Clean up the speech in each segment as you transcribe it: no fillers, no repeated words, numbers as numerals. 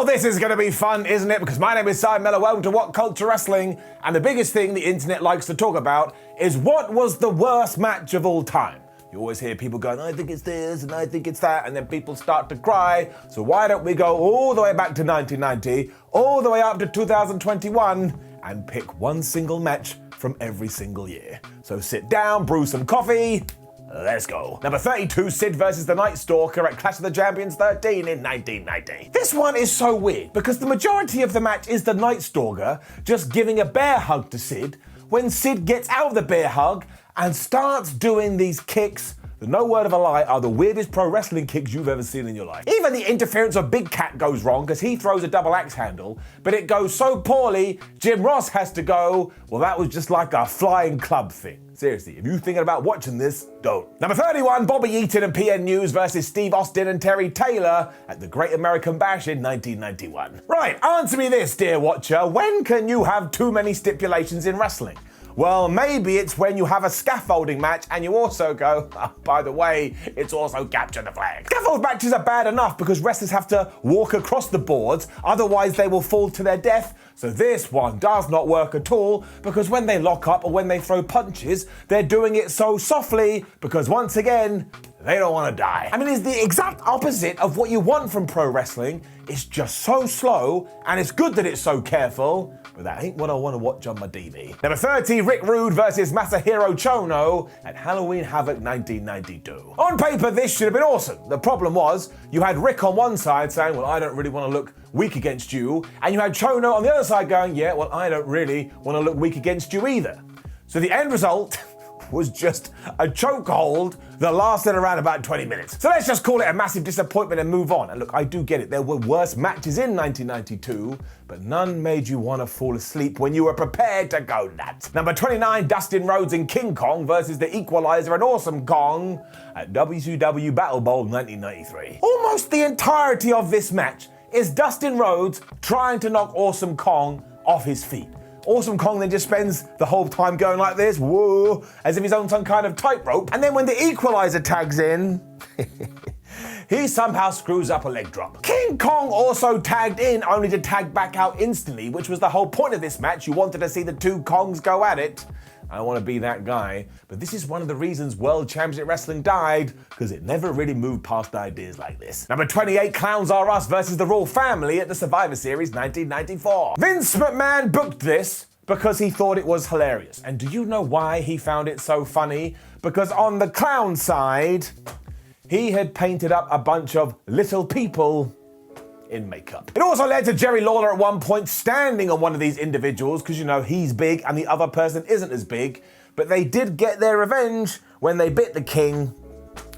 Well, this is going to be fun, isn't it? Because my name is Simon Miller. Welcome to What Culture Wrestling. And the biggest thing the internet likes to talk about is what was the worst match of all time. You always hear people going, I think it's this and I think it's that, and then people start to cry. So why don't we go all the way back to 1990, all the way up to 2021, and pick one single match from every single year. So sit down, brew some coffee, let's go. Number 32, Sid versus the Night Stalker at Clash of the Champions 13 in 1990. This one is so weird because the majority of the match is the Night Stalker just giving a bear hug to Sid when Sid gets out of the bear hug and starts doing these kicks that, no word of a lie, are the weirdest pro wrestling kicks you've ever seen in your life. Even the interference of Big Cat goes wrong because he throws a double axe handle, but it goes so poorly, Jim Ross has to go, well, that was just like a flying club thing. Seriously, if you're thinking about watching this, don't. Number 31, Bobby Eaton and PN News versus Steve Austin and Terry Taylor at the Great American Bash in 1991. Right, answer me this, dear watcher. When can you have too many stipulations in wrestling? Well, maybe it's when you have a scaffolding match and you also go, oh, by the way, it's also capture the flag. Scaffold matches are bad enough because wrestlers have to walk across the boards, otherwise they will fall to their death. So this one does not work at all because when they lock up or when they throw punches, they're doing it so softly because once again, they don't want to die. I mean, it's the exact opposite of what you want from pro wrestling. It's just so slow, and it's good that it's so careful, but that ain't what I want to watch on my TV. Number 30, Rick Rude versus Masahiro Chono at Halloween Havoc 1992. On paper, this should have been awesome. The problem was, you had Rick on one side saying, well, I don't really want to look weak against you, and you had Chono on the other side going, yeah, well, I don't really want to look weak against you either. So the end result was just a chokehold that lasted around about 20 minutes. So let's just call it a massive disappointment and move on. And look, I do get it. There were worse matches in 1992, but none made you want to fall asleep when you were prepared to go nuts. Number 29, Dustin Rhodes and King Kong versus the Equalizer and Awesome Kong at WCW Battle Bowl 1993. Almost the entirety of this match is Dustin Rhodes trying to knock Awesome Kong off his feet. Awesome Kong then just spends the whole time going like this, whoa, as if he's on some kind of tightrope. And then when the Equalizer tags in, he somehow screws up a leg drop. King Kong also tagged in only to tag back out instantly, which was the whole point of this match. You wanted to see the two Kongs go at it. I don't want to be that guy, but this is one of the reasons World Championship Wrestling died, because it never really moved past ideas like this. Number 28, Clowns Are Us versus the Royal Family at the Survivor Series 1994. Vince McMahon booked this because he thought it was hilarious. And do you know why he found it so funny? Because on the clown side, he had painted up a bunch of little people in makeup. It also led to Jerry Lawler at one point standing on one of these individuals because, you know, he's big and the other person isn't as big, but they did get their revenge when they bit the king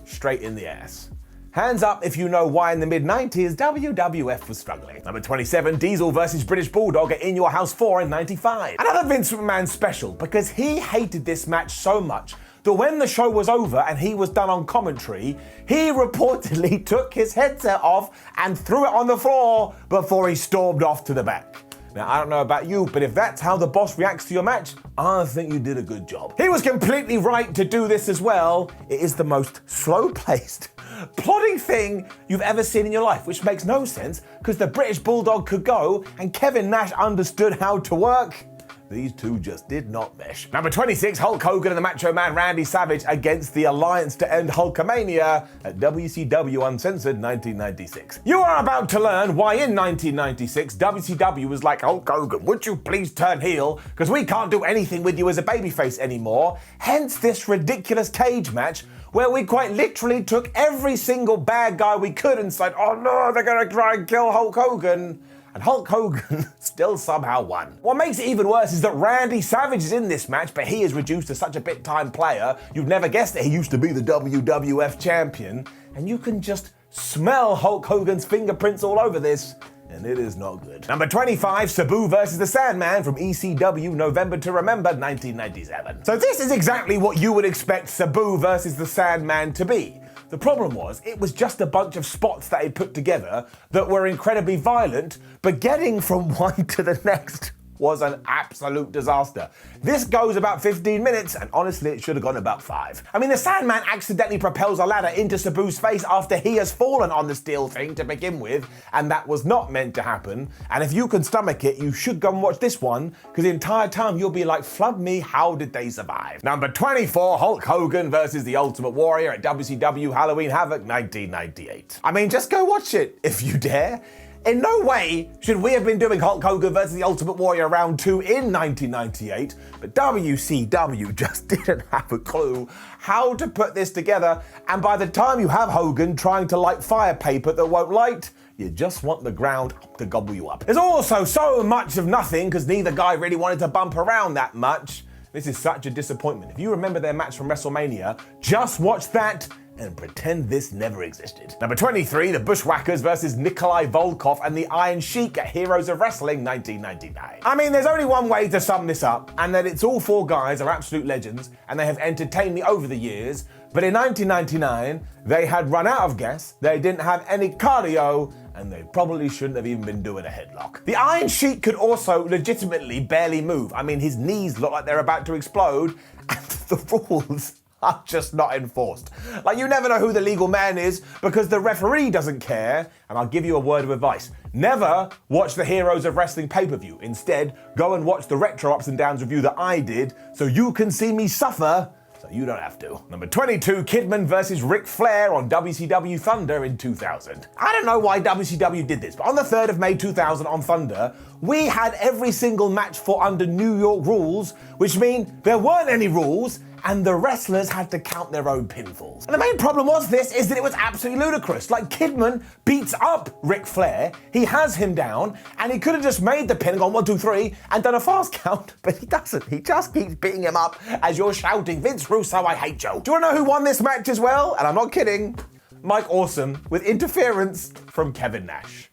straight in the ass. Hands up if you know why in the mid-90s WWF was struggling. Number 27, Diesel versus British Bulldog at In Your House 4 in 95. Another Vince McMahon special because he hated this match so much that when the show was over and he was done on commentary, he reportedly took his headset off and threw it on the floor before he stormed off to the back. Now, I don't know about you, but if that's how the boss reacts to your match, I think you did a good job. He was completely right to do this as well. It is the most slow-paced, plodding thing you've ever seen in your life, which makes no sense because the British Bulldog could go and Kevin Nash understood how to work. These two just did not mesh. Number 26, Hulk Hogan and the Macho Man Randy Savage against the Alliance to End Hulkamania at WCW Uncensored 1996. You are about to learn why in 1996 WCW was like, Hulk Hogan, would you please turn heel? Because we can't do anything with you as a babyface anymore. Hence this ridiculous cage match where we quite literally took every single bad guy we could and said, oh no, they're gonna try and kill Hulk Hogan. And Hulk Hogan still somehow won. What makes it even worse is that Randy Savage is in this match, but he is reduced to such a big-time player, you'd never guess that he used to be the WWF champion, and you can just smell Hulk Hogan's fingerprints all over this, and it is not good. Number 25, SABU versus the Sandman from ECW November to Remember 1997. So this is exactly what you would expect SABU versus the Sandman to be. The problem was, it was just a bunch of spots that he put together that were incredibly violent, but getting from one to the next was an absolute disaster. This goes about 15 minutes, and honestly, it should have gone about 5. I mean, the Sandman accidentally propels a ladder into Sabu's face after he has fallen on the steel thing to begin with, and that was not meant to happen. And if you can stomach it, you should go and watch this one, because the entire time you'll be like, flood me, how did they survive? Number 24, Hulk Hogan versus the Ultimate Warrior at WCW Halloween Havoc 1998. I mean, just go watch it, if you dare. In no way should we have been doing Hulk Hogan versus the Ultimate Warrior round 2 in 1998, but WCW just didn't have a clue how to put this together, and by the time you have Hogan trying to light fire paper that won't light, you just want the ground to gobble you up. There's also so much of nothing because neither guy really wanted to bump around that much. This is such a disappointment. If you remember their match from WrestleMania, just watch that and pretend this never existed. Number 23, the Bushwhackers versus Nikolai Volkoff and the Iron Sheik at Heroes of Wrestling 1999. I mean, there's only one way to sum this up, and that it's all 4 guys are absolute legends, and they have entertained me over the years, but in 1999, they had run out of gas, they didn't have any cardio, and they probably shouldn't have even been doing a headlock. The Iron Sheik could also legitimately barely move. I mean, his knees look like they're about to explode, and the rules are just not enforced. Like, you never know who the legal man is because the referee doesn't care, and I'll give you a word of advice. Never watch the Heroes of Wrestling pay-per-view. Instead, go and watch the retro ups and downs review that I did so you can see me suffer, so you don't have to. Number 22, KIDMAN versus Ric Flair on WCW Thunder in 2000. I don't know why WCW did this, but on the 3rd of May 2000 on Thunder, we had every single match fought under New York rules, which means there weren't any rules, and the wrestlers had to count their own pinfalls. And the main problem was this, is that it was absolutely ludicrous. Like, KIDMAN beats up Ric Flair, he has him down, and he could have just made the pin and gone 1, 2, 3 and done a fast count, but he doesn't. He just keeps beating him up as you're shouting, Vince Russo, I hate you. Do you wanna know who won this match as well? And I'm not kidding. Mike Awesome, with interference from Kevin Nash.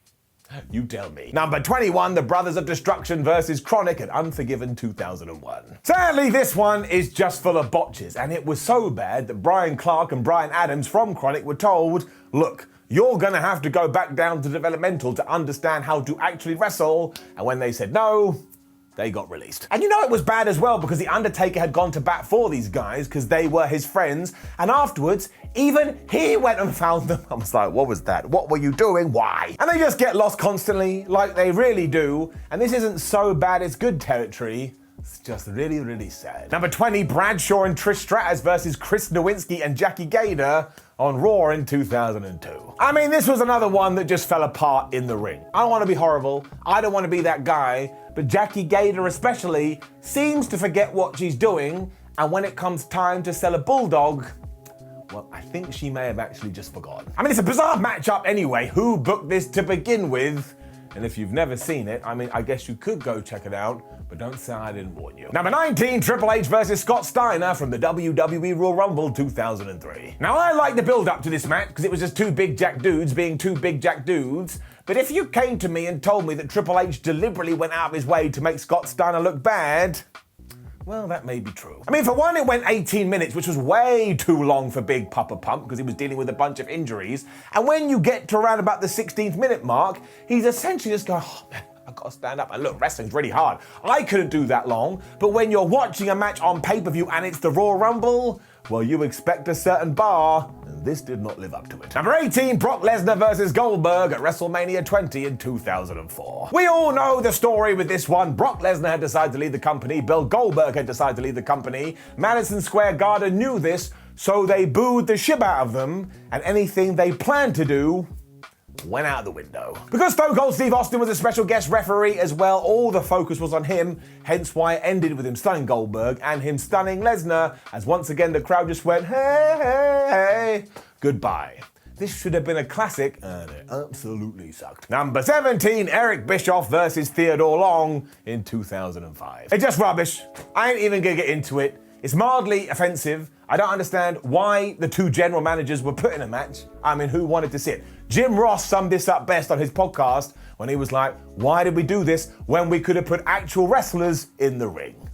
You tell me. Number 21, the Brothers of Destruction versus KRONIK at Unforgiven 2001. Sadly, this one is just full of botches, and it was so bad that Brian Clark and Brian Adams from KRONIK were told, look, you're gonna have to go back down to developmental to understand how to actually wrestle, and when they said no, they got released. And you know it was bad as well because the Undertaker had gone to bat for these guys because they were his friends, and afterwards, even he went and found them. I was like, what was that? What were you doing? Why? And they just get lost constantly, like they really do, and this isn't so bad it's good territory. It's just really, really sad. Number 20, Bradshaw and Trish Stratus versus Chris Nowinski and Jackie GAYDA on Raw in 2002. I mean, this was another one that just fell apart in the ring. I don't want to be horrible, I don't want to be that guy, but Jackie GAYDA especially seems to forget what she's doing, and when it comes time to sell a bulldog, well, I think she may have actually just forgotten. I mean, it's a bizarre matchup anyway. Who booked this to begin with? And if you've never seen it, I mean, I guess you could go check it out, but don't say I didn't warn you. Number 19, Triple H versus Scott Steiner from the WWE Royal Rumble 2003. Now, I like the build up to this match because it was just 2 big jack dudes being 2 big jack dudes, but if you came to me and told me that Triple H deliberately went out of his way to make Scott Steiner look bad, well, that may be true. I mean, for one, it went 18 minutes, which was way too long for Big Papa Pump because he was dealing with a bunch of injuries. And when you get to around about the 16th minute mark, he's essentially just going, oh man, I've got to stand up. And look, wrestling's really hard. I couldn't do that long. But when you're watching a match on pay-per-view and it's the Royal Rumble, well, you expect a certain bar, and this did not live up to it. Number 18, Brock Lesnar versus Goldberg at WrestleMania 20 in 2004. We all know the story with this one. Brock Lesnar had decided to leave the company, Bill Goldberg had decided to leave the company, Madison Square Garden knew this, so they booed the shit out of them, and anything they planned to do went out the window. Because Stone Cold Steve Austin was a special guest referee as well, all the focus was on him, hence why it ended with him stunning Goldberg and him stunning Lesnar, as once again the crowd just went, hey, hey, hey, goodbye. This should have been a classic, and it absolutely sucked. Number 17, Eric Bischoff versus Theodore Long in 2005. It's just rubbish. I ain't even gonna get into it. It's mildly offensive. I don't understand why the 2 general managers were put in a match. I mean, who wanted to see it? Jim Ross summed this up best on his podcast when he was like, why did we do this when we could have put actual wrestlers in the ring?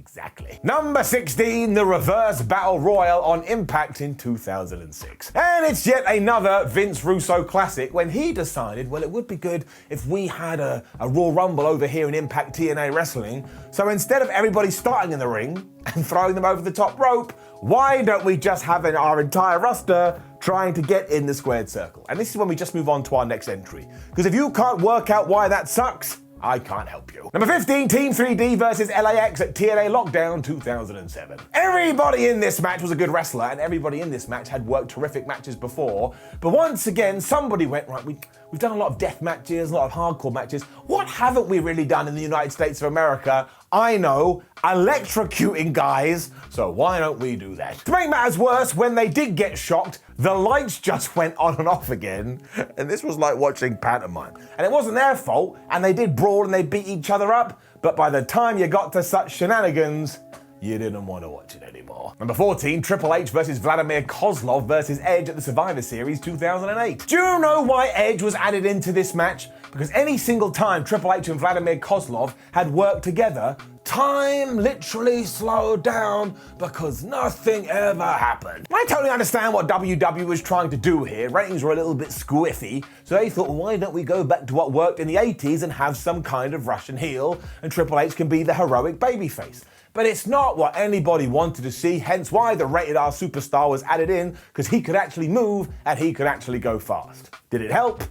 Exactly. Number 16, the Reverse Battle Royal on Impact in 2006. And it's yet another Vince Russo classic when he decided, well, it would be good if we had a Royal Rumble over here in Impact TNA Wrestling. So instead of everybody starting in the ring and throwing them over the top rope, why don't we just have our entire roster trying to get in the squared circle? And this is when we just move on to our next entry. Because if you can't work out why that sucks, I can't help you. Number 15, Team 3D versus LAX at TNA Lockdown 2007. Everybody in this match was a good wrestler, and everybody in this match had worked terrific matches before. But once again, somebody went, right, we've done a lot of death matches, a lot of hardcore matches. What haven't we really done in the United States of America? I know, electrocuting guys, so why don't we do that? To make matters worse, when they did get shocked, the lights just went on and off again, and this was like watching pantomime. And it wasn't their fault, and they did brawl and they beat each other up, but by the time you got to such shenanigans, you didn't want to watch it anymore. Number 14, Triple H versus Vladimir Kozlov versus Edge at the Survivor Series 2008. Do you know why Edge was added into this match? Because any single time Triple H and Vladimir Kozlov had worked together, time literally slowed down because nothing ever happened. I totally understand what WWE was trying to do here. Ratings were a little bit squiffy, so they thought, well, why don't we go back to what worked in the 80s and have some kind of Russian heel, and Triple H can be the heroic babyface. But it's not what anybody wanted to see, hence why the Rated R Superstar was added in, because he could actually move and he could actually go fast. Did it help?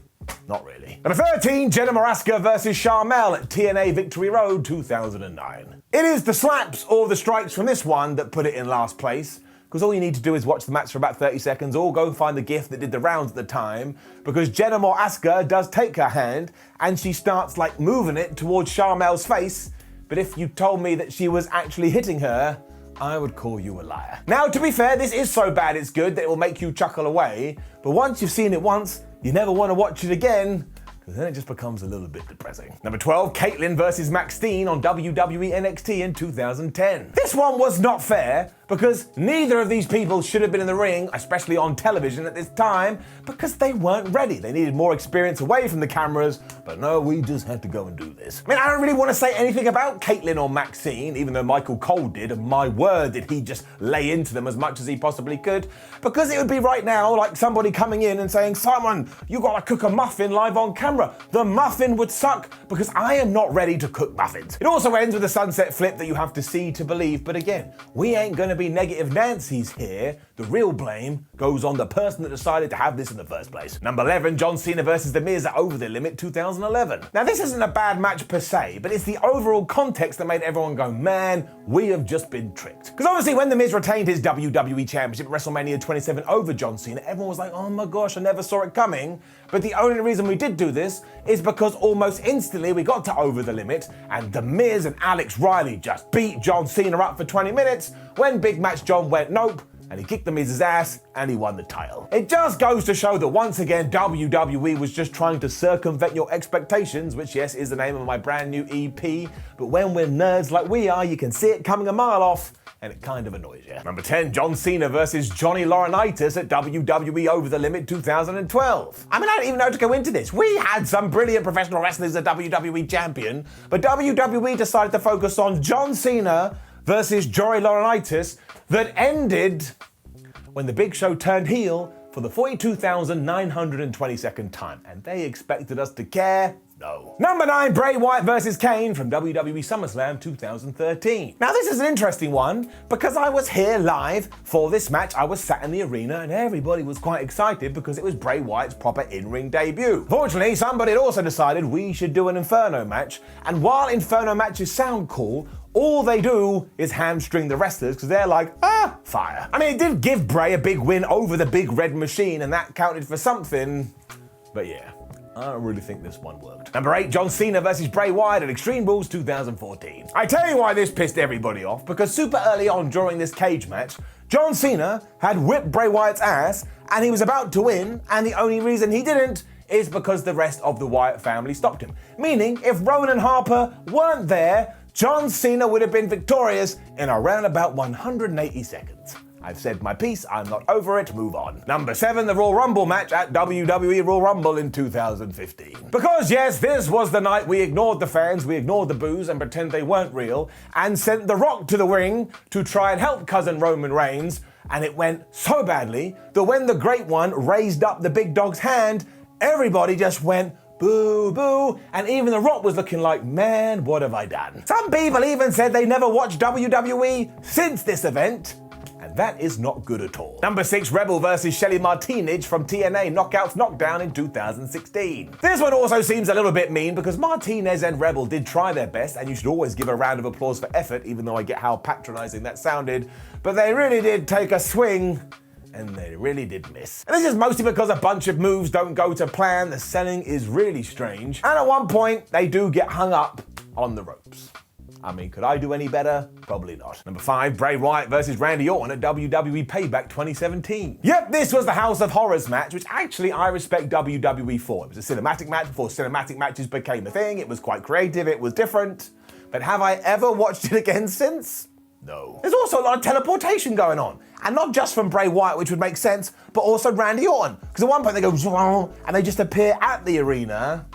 Not really. Number 13, Jenna Morasca versus Sharmell at TNA Victory Road 2009. It is the slaps or the strikes from this one that put it in last place, because all you need to do is watch the match for about 30 seconds or go find the gif that did the rounds at the time, because Jenna Morasca does take her hand and she starts like moving it towards Sharmell's face, but if you told me that she was actually hitting her, I would call you a liar. Now, to be fair, this is so bad it's good that it will make you chuckle away, but once you've seen it once, you never want to watch it again, because then it just becomes a little bit depressing. Number 12, Caitlyn versus Max Steen on WWE NXT in 2010. This one was not fair, because neither of these people should have been in the ring, especially on television at this time, because they weren't ready. They needed more experience away from the cameras, but no, we just had to go and do this. I mean, I don't really want to say anything about Caitlyn or Maxine, even though Michael Cole did, and my word did he just lay into them as much as he possibly could, because it would be right now like somebody coming in and saying, Simon, you gotta cook a muffin live on camera. The muffin would suck, because I am not ready to cook muffins. It also ends with a sunset flip that you have to see to believe, but again, we ain't gonna be negative Nancy's here. The real blame goes on the person that decided to have this in the first place. Number 11, John Cena versus The Miz at Over the Limit 2011. Now, this isn't a bad match per se, but it's the overall context that made everyone go, man, we have just been tricked. Because obviously when The Miz retained his WWE Championship at WrestleMania 27 over John Cena, everyone was like, oh my gosh, I never saw it coming. But the only reason we did do this is because almost instantly we got to Over the Limit and The Miz and Alex Riley just beat John Cena up for 20 minutes when Big Match John went nope, and he kicked The Miz's ass and he won the title. It just goes to show that once again WWE was just trying to circumvent your expectations, which yes is the name of my brand new EP, but when we're nerds like we are, you can see it coming a mile off, and it kind of annoys you. Number 10, John Cena versus Johnny Laurinaitis at WWE Over the Limit 2012. I mean, I don't even know how to go into this. We had some brilliant professional wrestlers as a WWE champion, but WWE decided to focus on John Cena versus Johnny Laurinaitis that ended when the Big Show turned heel for the 42,922nd time, and they expected us to care. No. Number 9, Bray Wyatt versus Kane from WWE SummerSlam 2013. Now this is an interesting one because I was here live for this match. I was sat in the arena and everybody was quite excited because it was Bray Wyatt's proper in-ring debut. Fortunately, somebody had also decided we should do an Inferno match, and while Inferno matches sound cool, all they do is hamstring the wrestlers because they're like, fire. I mean, it did give Bray a big win over the Big Red Machine and that counted for something, but yeah. I don't really think this one worked. Number 8, John Cena versus Bray Wyatt at Extreme Rules 2014. I tell you why this pissed everybody off, because super early on during this cage match, John Cena had whipped Bray Wyatt's ass and he was about to win, and the only reason he didn't is because the rest of the Wyatt family stopped him. Meaning, if Rowan and Harper weren't there, John Cena would have been victorious in around about 180 seconds. I've said my piece, I'm not over it, move on. Number 7, the Royal Rumble match at WWE Royal Rumble in 2015. Because yes, this was the night we ignored the fans, we ignored the boos and pretend they weren't real, and sent The Rock to the ring to try and help cousin Roman Reigns, and it went so badly that when the Great One raised up the big dog's hand, everybody just went boo, boo, and even The Rock was looking like, man, what have I done? Some people even said they never watched WWE since this event, and that is not good at all. Number 6, Rebel versus Shelly Martinez from TNA Knockouts Knockdown in 2016. This one also seems a little bit mean because Martinez and Rebel did try their best, and you should always give a round of applause for effort, even though I get how patronizing that sounded, but they really did take a swing, and they really did miss. And this is mostly because a bunch of moves don't go to plan, the selling is really strange, and at one point, they do get hung up on the ropes. I mean, could I do any better? Probably not. Number 5, Bray Wyatt versus Randy Orton at WWE Payback 2017. Yep, this was the House of Horrors match, which actually I respect WWE for. It was a cinematic match before cinematic matches became a thing. It was quite creative, it was different. But have I ever watched it again since? No. There's also a lot of teleportation going on. And not just from Bray Wyatt, which would make sense, but also Randy Orton. Because at one point they go, and they just appear at the arena.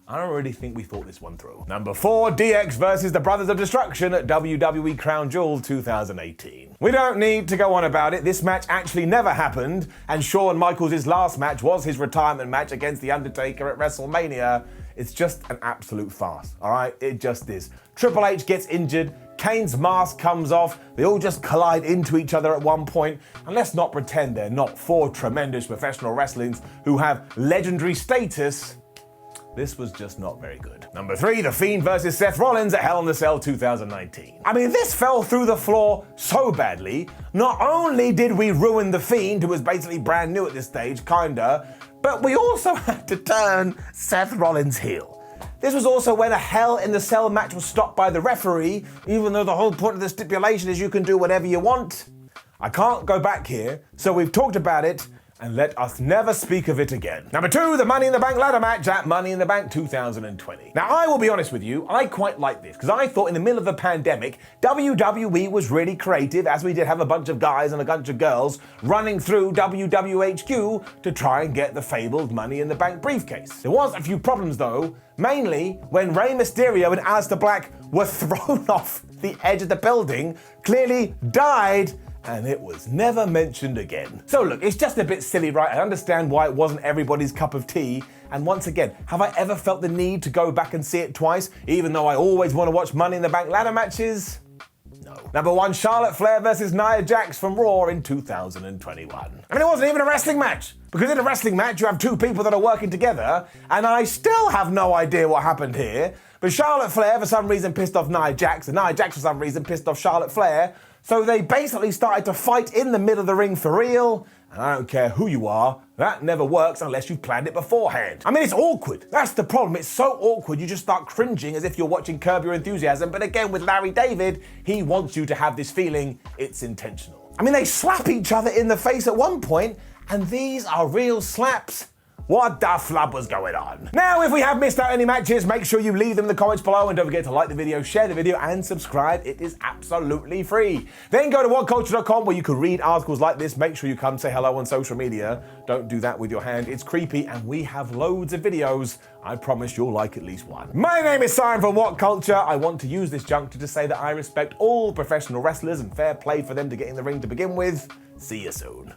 I don't really think we thought this one through. Number 4, DX versus the Brothers of Destruction at WWE Crown Jewel 2018. We don't need to go on about it. This match actually never happened, and Shawn Michaels' last match was his retirement match against The Undertaker at WrestleMania. It's just an absolute farce, all right? It just is. Triple H gets injured, Kane's mask comes off, they all just collide into each other at one point, and let's not pretend they're not 4 tremendous professional wrestlers who have legendary status. This was just not very good. Number 3, The Fiend versus Seth Rollins at Hell in a Cell 2019. I mean, this fell through the floor so badly. Not only did we ruin The Fiend, who was basically brand new at this stage, kinda, but we also had to turn Seth Rollins heel. This was also when a Hell in the Cell match was stopped by the referee, even though the whole point of the stipulation is you can do whatever you want. I can't go back here, so we've talked about it, and let us never speak of it again. Number 2, the Money in the Bank ladder match at Money in the Bank 2020. Now, I will be honest with you, I quite like this, because I thought in the middle of the pandemic, WWE was really creative, as we did have a bunch of guys and a bunch of girls running through WWHQ to try and get the fabled Money in the Bank briefcase. There was a few problems though, mainly when Rey Mysterio and Aleister Black were thrown off the edge of the building, clearly died, and it was never mentioned again. So look, it's just a bit silly, right? I understand why it wasn't everybody's cup of tea, and once again, have I ever felt the need to go back and see it twice, even though I always want to watch Money in the Bank ladder matches? No. Number 1, Charlotte Flair versus Nia Jax from Raw in 2021. I mean, it wasn't even a wrestling match, because in a wrestling match you have 2 people that are working together, and I still have no idea what happened here, but Charlotte Flair for some reason pissed off Nia Jax, and Nia Jax for some reason pissed off Charlotte Flair, so they basically started to fight in the middle of the ring for real, and I don't care who you are, that never works unless you've planned it beforehand. I mean, it's awkward. That's the problem. It's so awkward you just start cringing as if you're watching Curb Your Enthusiasm, but again, with Larry David, he wants you to have this feeling it's intentional. I mean, they slap each other in the face at one point, and these are real slaps. What the flub was going on? Now, if we have missed out any matches, make sure you leave them in the comments below, and don't forget to like the video, share the video, and subscribe. It is absolutely free. Then go to whatculture.com where you can read articles like this. Make sure you come say hello on social media. Don't do that with your hand. It's creepy, and we have loads of videos. I promise you'll like at least one. My name is Simon from What Culture. I want to use this juncture to say that I respect all professional wrestlers and fair play for them to get in the ring to begin with. See you soon.